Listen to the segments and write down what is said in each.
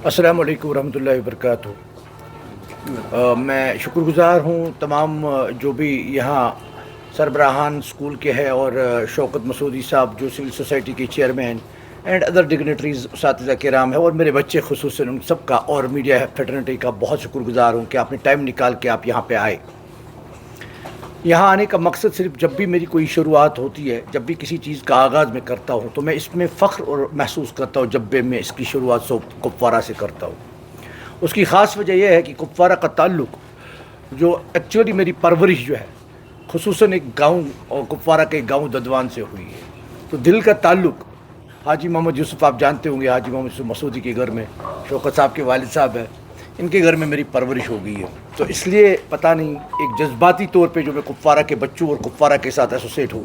السلام علیکم ورحمۃ اللہ وبرکاتہ۔ میں شکر گزار ہوں تمام جو بھی یہاں سربراہان اسکول کے ہیں اور شوکت مسعودی صاحب جو سول سوسائٹی کے چیئرمین اینڈ ادر ڈگنیٹریز اساتذہ کرام ہیں، اور میرے بچے خصوصاً ان سب کا اور میڈیا فیٹرنیٹی کا بہت شکر گزار ہوں کہ آپ نے ٹائم نکال کے آپ یہاں پہ آئے۔ یہاں آنے کا مقصد صرف جب بھی میری کوئی شروعات ہوتی ہے، جب بھی کسی چیز کا آغاز میں کرتا ہوں تو میں اس میں فخر اور محسوس کرتا ہوں جب بھی میں اس کی شروعات کپوارہ سے کرتا ہوں۔ اس کی خاص وجہ یہ ہے کہ کپوارہ کا تعلق جو ایکچولی میری پرورش جو ہے خصوصاً ایک گاؤں اور کپوارہ کے گاؤں ددوان سے ہوئی ہے، تو دل کا تعلق حاجی محمد یوسف آپ جانتے ہوں گے، حاجی محمد یوسف مسعودی کے گھر میں شوکت صاحب کے والد صاحب ہیں، ان کے گھر میں میری پرورش ہو گئی ہے، تو اس لیے پتہ نہیں ایک جذباتی طور پہ جو میں کپوارہ کے بچوں اور کپوارہ کے ساتھ ایسوسیٹ ہوں،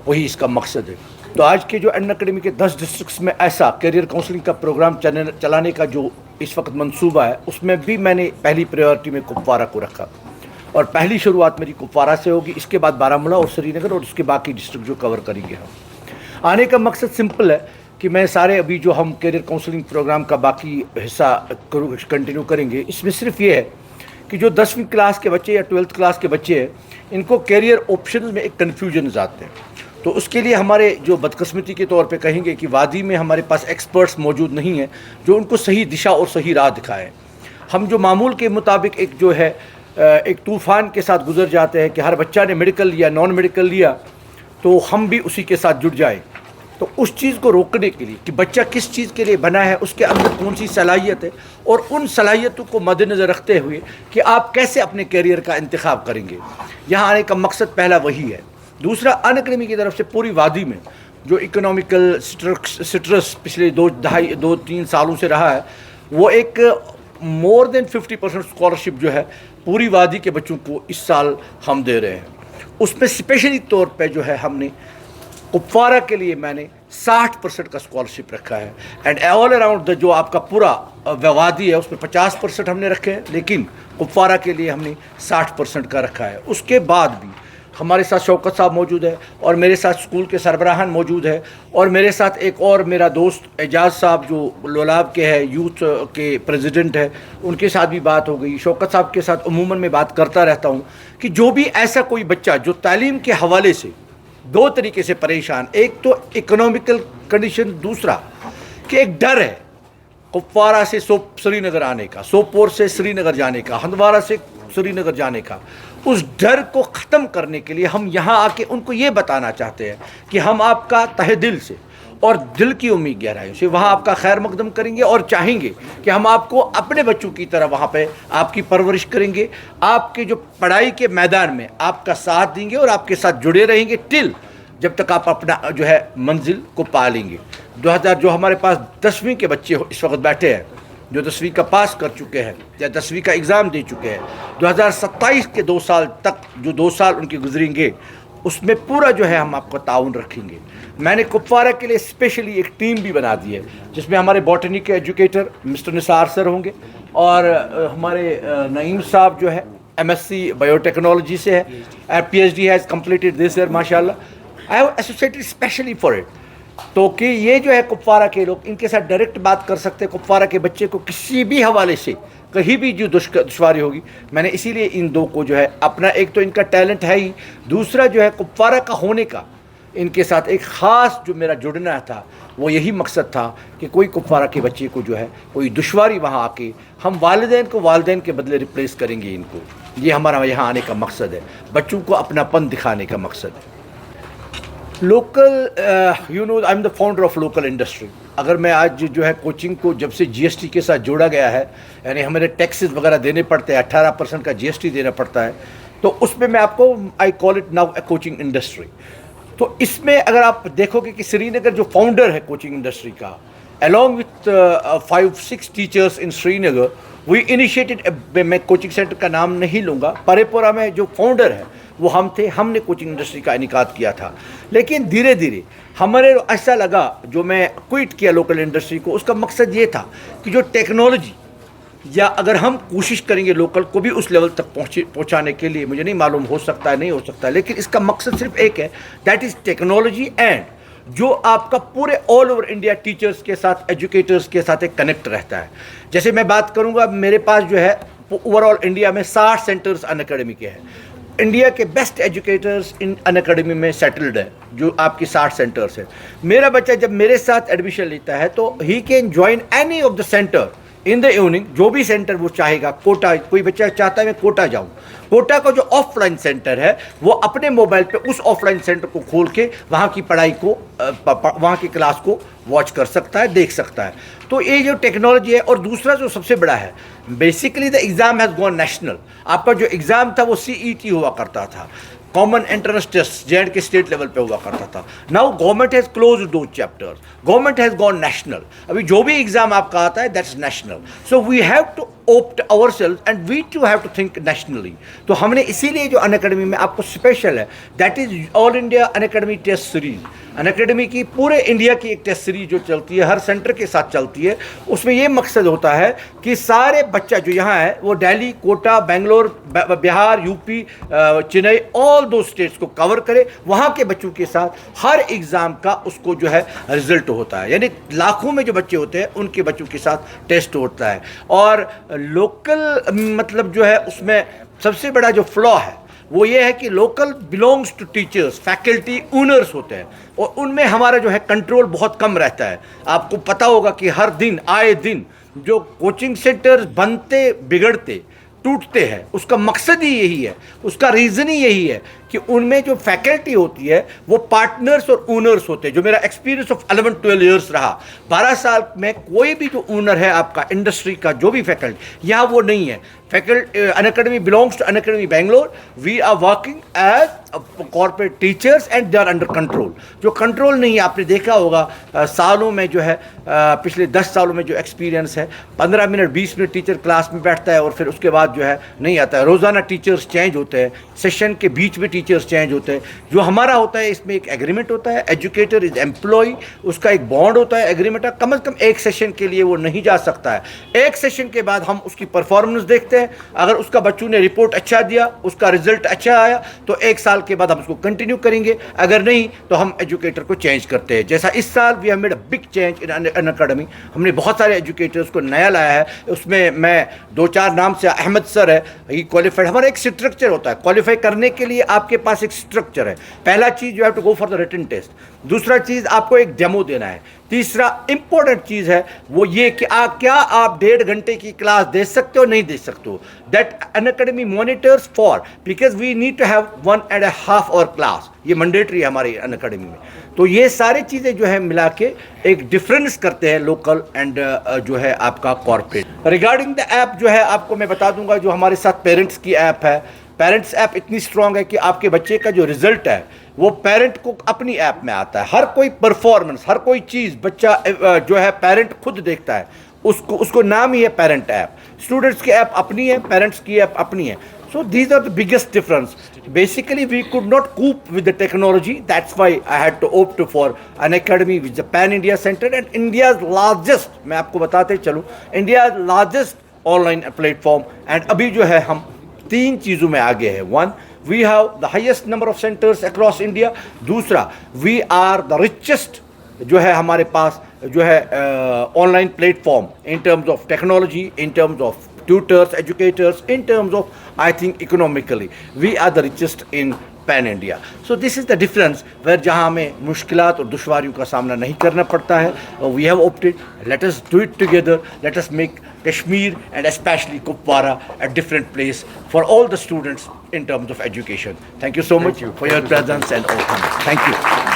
وہی اس کا مقصد ہے۔ تو آج کے جو ان اکیڈمی کے 10 ڈسٹرکٹس میں ایسا کیریئر کاؤنسلنگ کا پروگرام چلانے کا جو اس وقت منصوبہ ہے، اس میں بھی میں نے پہلی پریورٹی میں کپوارہ کو رکھا، اور پہلی شروعات میری کپوارہ سے ہوگی، اس کے بعد بارہمولہ اور سری نگر اور اس کے باقی ڈسٹرکٹ جو کور کریں گے ہم۔ آنے کا مقصد سمپل ہے کہ میں سارے ابھی جو ہم کیریئر کاؤنسلنگ پروگرام کا باقی حصہ کنٹینیو کریں گے، اس میں صرف یہ ہے کہ جو 10ویں کلاس کے بچے یا 12th کلاس کے بچے ہیں، ان کو کیریئر آپشنز میں ایک کنفیوژنز آتے ہیں، تو اس کے لیے ہمارے جو بدقسمتی کے طور پہ کہیں گے کہ وادی میں ہمارے پاس ایکسپرٹس موجود نہیں ہیں جو ان کو صحیح دشا اور صحیح راہ دکھائیں۔ ہم جو معمول کے مطابق ایک جو ہے ایک طوفان کے ساتھ گزر جاتے ہیں کہ ہر بچہ نے میڈیکل لیا، نان میڈیکل لیا، تو ہم بھی اسی کے ساتھ جڑ جائیں۔ تو اس چیز کو روکنے کے لیے کہ بچہ کس چیز کے لیے بنا ہے، اس کے اندر کون سی صلاحیت ہے، اور ان صلاحیتوں کو مد نظر رکھتے ہوئے کہ آپ کیسے اپنے کیریئر کا انتخاب کریں گے، یہاں آنے کا مقصد پہلا وہی ہے۔ دوسرا، ان اکیڈمی کی طرف سے پوری وادی میں جو اکنامیکل سٹرس پچھلے 2-3 سالوں سے رہا ہے، وہ ایک مور دین 50% اسکالرشپ جو ہے پوری وادی کے بچوں کو اس سال ہم دے رہے ہیں۔ اس میں اسپیشلی طور پہ جو ہے ہم نے کپوارہ کے لیے میں نے 60% کا اسکالرشپ رکھا ہے، اینڈ آل اراؤنڈ جو آپ کا پورا وادی ہے اس میں 50% ہم نے رکھے ہیں، لیکن کپوارہ کے لیے ہم نے 60% کا رکھا ہے۔ اس کے بعد بھی ہمارے ساتھ شوکت صاحب موجود ہے، اور میرے ساتھ اسکول کے سربراہان موجود ہے، اور میرے ساتھ ایک اور میرا دوست اعجاز صاحب جو لولاب کے ہے، یوتھ کے پریزیڈنٹ ہے، ان کے ساتھ بھی بات ہو گئی۔ شوکت صاحب کے ساتھ عموماً میں بات کرتا رہتا ہوں کہ جو بھی ایسا کوئی بچہ جو تعلیم کے حوالے سے 2 طریقے سے پریشان، ایک تو اکنامیکل کنڈیشن، دوسرا کہ ایک ڈر ہے کپوارہ سے سری نگر آنے کا، سوپور سے سری نگر جانے کا، ہندوارہ سے سری نگر جانے کا، اس ڈر کو ختم کرنے کے لیے ہم یہاں آ کے ان کو یہ بتانا چاہتے ہیں کہ ہم آپ کا تہ دل سے اور دل کی امید گہرائیوں سے وہاں آپ کا خیر مقدم کریں گے، اور چاہیں گے کہ ہم آپ کو اپنے بچوں کی طرح وہاں پہ آپ کی پرورش کریں گے، آپ کے جو پڑھائی کے میدان میں آپ کا ساتھ دیں گے، اور آپ کے ساتھ جڑے رہیں گے ٹل جب تک آپ اپنا جو ہے منزل کو پا لیں گے۔ جو ہمارے پاس 10ویں کے بچے اس وقت بیٹھے ہیں، جو 10ویں کا پاس کر چکے ہیں یا 10ویں کا ایگزام دے چکے ہیں، 2027 کے 2 سال تک جو 2 سال ان کے گزریں گے، اس میں پورا جو ہے ہم آپ کو تعاون رکھیں گے۔ میں نے کپوارہ کے لیے اسپیشلی ایک ٹیم بھی بنا دی ہے، جس میں ہمارے باٹنی کے ایجوکیٹر مسٹر نثار سر ہوں گے، اور ہمارے نعیم صاحب جو ہے MSc بایو ٹیکنالوجی سے ہے، PhD has completed this year ماشاء اللہ۔ I have associated specially for it, تو کہ یہ جو ہے کپوارہ کے لوگ ان کے ساتھ ڈائریکٹ بات کر سکتے ہیں۔ کپوارہ کے بچے کو کسی بھی حوالے سے کہیں بھی جو دشواری ہوگی، میں نے اسی لیے ان 2 کو جو ہے اپنا، ایک تو ان کا ٹیلنٹ ہے ہی، دوسرا جو ہے کپوارہ کا ہونے کا ان کے ساتھ ایک خاص جو میرا جڑنا تھا وہ یہی مقصد تھا کہ کوئی کپوارہ کے بچے کو جو ہے کوئی دشواری وہاں آ کے ہم والدین کے بدلے ریپلیس کریں گے ان کو۔ یہ ہمارا یہاں آنے کا مقصد ہے، بچوں کو اپنا پن دکھانے کا مقصد ہے۔ Local I am the founder of local industry. اگر میں آج جو ہے کوچنگ کو جب سے GST کے ساتھ جوڑا گیا ہے، یعنی ہمیں ٹیکسز وغیرہ دینے پڑتے ہیں، 18% کا GST دینا پڑتا ہے، تو اس میں آپ کو I call it now a coaching industry. تو اس میں اگر آپ دیکھو گے کہ سری نگر جو فاؤنڈر ہے کوچنگ انڈسٹری کا، along with 5-6 teachers in Srinagar, we initiated میں کوچنگ سینٹر کا نام نہیں لوں گا، پرے پورہ میں جو فاؤنڈر ہے وہ ہم تھے، ہم نے کوچنگ انڈسٹری کا انعقاد کیا تھا۔ لیکن دھیرے دھیرے ہمارے ایسا لگا، جو میں کوئٹ کیا لوکل انڈسٹری کو، اس کا مقصد یہ تھا کہ جو ٹیکنالوجی، یا اگر ہم کوشش کریں گے لوکل کو بھی اس لیول تک پہنچانے کے لیے، مجھے نہیں معلوم ہو سکتا ہے نہیں ہو سکتا ہے، لیکن اس کا مقصد صرف ایک ہے، دیٹ از ٹیکنالوجی اینڈ جو آپ کا پورے آل اوور انڈیا ٹیچرز کے ساتھ ایجوکیٹرز کے ساتھ ایک کنیکٹ رہتا ہے. جیسے میں بات کروں گا, میرے پاس جو ہے اوور آل انڈیا میں 60 سینٹرز ان اکیڈمی کے ہیں. انڈیا کے بیسٹ ایجوکیٹرز ان اکیڈمی میں سیٹلڈ ہیں, جو آپ کی 60 سینٹرز ہیں. میرا بچہ جب میرے ساتھ ایڈمیشن لیتا ہے تو he can join any of the centre in the evening, جو بھی سینٹر وہ چاہے گا. کوٹا, کوئی بچہ چاہتا ہے میں کوٹا جاؤں, کوٹا کا جو آف لائن سینٹر ہے وہ اپنے موبائل پہ اس آف لائن سینٹر کو کھول کے وہاں کی پڑھائی کو, وہاں کی کلاس کو واچ کر سکتا ہے, دیکھ سکتا ہے. تو یہ جو ٹیکنالوجی ہے. اور دوسرا جو سب سے بڑا ہے, basically the exam has gone national. آپ کا جو ایگزام تھا وہ CET ہوا کرتا تھا, کامن انٹرنس ٹیسٹ JNK کے اسٹیٹ لیول پہ ہوا کرتا تھا. Now government has close those chapters, government has gone national. ابھی جو بھی ایگزام آپ کا آتا ہے that's national. So we have to opt ourselves and we too have to think nationally. تو ہم نے اسی لیے جو ان اکیڈمی میں آپ کو اسپیشل ہے, that is all India in academy test series. In academy کی پورے انڈیا کی ایک ٹیسٹ سیریز جو چلتی ہے, ہر سینٹر کے ساتھ چلتی ہے. اس میں یہ مقصد ہوتا ہے کہ سارے بچہ جو یہاں ہے وہ دہلی, کوٹا, بنگلور, بہار, UP, چنئی, آل دو اسٹیٹس کو کور کرے. وہاں کے بچوں کے ساتھ ہر ایگزام کا اس کو جو ہے رزلٹ ہوتا ہے. یعنی لاکھوں میں جو بچے ہوتے ہیں ان کے بچوں کے ساتھ ٹیسٹ ہوتا ہے. اور لوکل مطلب جو ہے اس میں سب سے بڑا جو فلا ہے وہ یہ ہے کہ local belongs to teachers, faculty owners ہوتے ہیں, اور ان میں ہمارا جو ہے کنٹرول بہت کم رہتا ہے. آپ کو پتہ ہوگا کہ ہر دن آئے دن جو کوچنگ سینٹر بنتے, بگڑتے, ٹوٹتے ہیں, اس کا مقصد ہی یہی ہے, اس کا ریزن ہی یہی ہے کہ ان میں جو فیکلٹی ہوتی ہے وہ پارٹنرز اور اونرز ہوتے ہیں. جو میرا ایکسپیرینس آف 11-12 ایئرس رہا, 12 سال میں کوئی بھی جو اونر ہے آپ کا انڈسٹری کا, جو بھی فیکلٹی, یہاں وہ نہیں ہے. Unacademy belongs to Unacademy Bangalore. We are working as corporate teachers and they are under control. جو کنٹرول نہیں ہے, آپ نے دیکھا ہوگا سالوں میں جو ہے, پچھلے 10 سالوں میں جو ایکسپیرینس ہے, 15 منٹ 20 منٹ ٹیچر کلاس میں بیٹھتا ہے اور پھر اس کے بعد جو ہے نہیں آتا ہے. روزانہ ٹیچرز چینج ہوتے ہیں, سیشن کے بیچ میں ٹیچرز چینج ہوتے ہیں. جو ہمارا ہوتا ہے اس میں ایک ایگریمنٹ ہوتا ہے, ایجوکیٹر از ایمپلائی, اس کا ایک بانڈ ہوتا ہے, ایگریمنٹ ہے. کم از کم ایک سیشن کے لیے وہ نہیں جا سکتا ہے. ایک سیشن کے بعد ہم اس کی پرفارمنس دیکھتے ہیں. اگر اس کا بچوں نے رپورٹ اچھا دیا, اس کا رزلٹ اچھا آیا, تو ایک سال کے بعد ہم اس کو کنٹینیو کریں گے. اگر نہیں تو ہم ایجوکیٹر کو چینج کرتے ہیں. جیسا اس سال we have made a big change in academy. ہم نے بہت سارے ایجوکیٹرز کو نیا لایا ہے. اس میں 2-4 نام سے احمد سر ہے, ہی کوالیفائڈ. ہمارا ایک اسٹرکچر ہوتا ہے, کوالیفائی کرنے کے لیے آپ کے پاس ایک اسٹرکچر ہے. پہلا چیز you have to go for the written test. دوسرا چیز آپ کو ایک ڈیمو دینا ہے. تیسرا امپورٹنٹ چیز ہے وہ یہ کہ کیا آپ 1.5 گھنٹے کی کلاس دے سکتے ہو, نہیں دے سکتے ہو. That Unacademy monitors for, because we need to have 1.5 hour class. یہ مینڈیٹری ہے ہماری ان اکیڈمی میں. تو یہ ساری چیزیں جو ہے ملا کے ایک ڈفرینس کرتے ہیں لوکل اینڈ جو ہے آپ کا کارپوریٹ. ریگارڈنگ دا ایپ جو ہے آپ کو میں بتا دوں گا, جو ہمارے ساتھ پیرنٹس کی ایپ ہے. پیرنٹس ایپ اتنی اسٹرانگ ہے کہ آپ کے بچے کا جو رزلٹ ہے وہ پیرنٹ کو اپنی ایپ میں آتا ہے. ہر کوئی پرفارمنس, ہر کوئی چیز بچہ جو ہے پیرنٹ خود دیکھتا ہے. اس کو نام ہی ہے پیرنٹ ایپ. اسٹوڈنٹس کی ایپ اپنی ہے, پیرنٹس کی ایپ اپنی ہے. So these are the biggest difference. Basically we could not cope with the technology. That's why I had to opt for an academy with the Pan India Center and India's largest, میں آپ کو بتاتے چلوں, India's largest online platform. And ابھی جو ہے ہم 3 چیزوں میں آگے ہیں. 1, we have the highest number of centers across India. دوسرا, we are the richest جو ہے ہمارے پاس جو ہے on line plate form in terms of technology, in terms of tutors, educators, in terms of, I think, economically, we are the richest in Pan India. So this is the difference where جہاں ہمیں مشکلات اور دشواریوں کا سامنا نہیں کرنا پڑتا ہے. We have opted, let us do it together, let us make Kashmir and especially Kupwara a different place for all the students in terms of education. Thank you so much for your presence and all. Thank you.